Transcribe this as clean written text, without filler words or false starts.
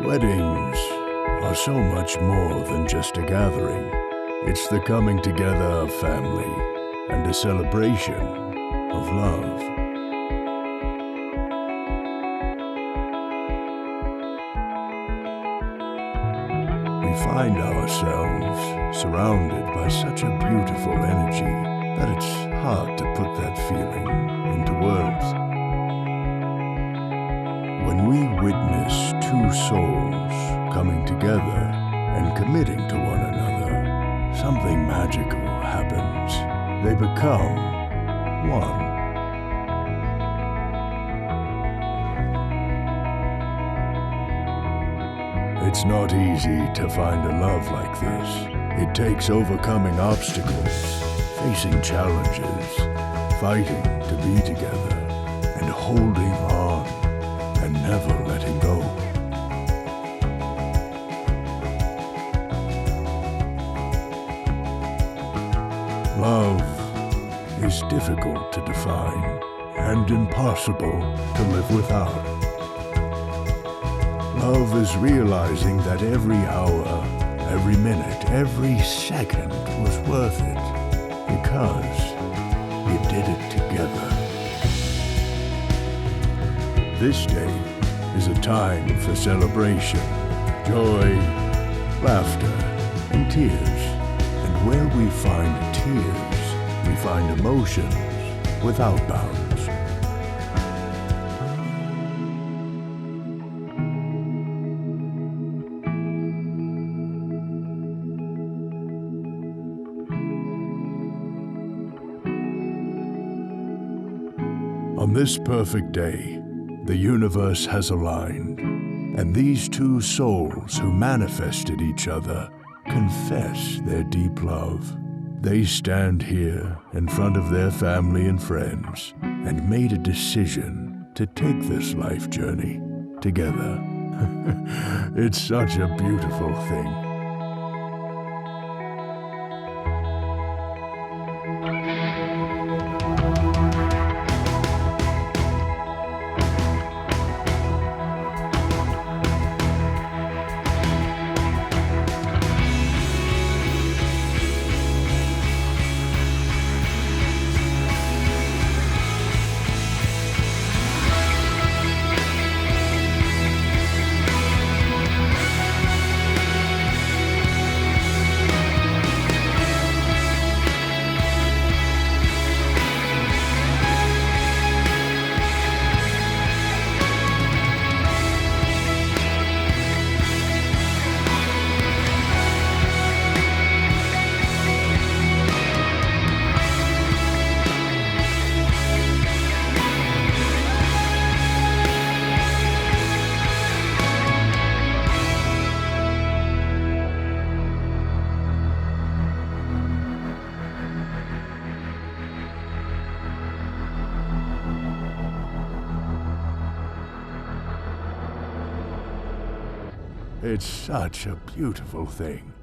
Weddings are so much more than just a gathering. It's the coming together of family and a celebration of love. We find ourselves surrounded by such a beautiful energy that it's hard to put that feeling into words. When we witness two souls coming together and committing to one another, something magical happens. They become one. It's not easy to find a love like this. It takes overcoming obstacles, facing challenges, fighting to be together, and holding on and never letting go. Love is difficult to define and impossible to live without. Love is realizing that every hour, every minute, every second was worth it because you did it together. This day is a time for celebration, joy, laughter, and tears. And where we find tears, we find emotions without bounds. On this perfect day, the universe has aligned, and these two souls who manifested each other confess their deep love. They stand here in front of their family and friends and made a decision to take this life journey together. It's such a beautiful thing. It's such a beautiful thing.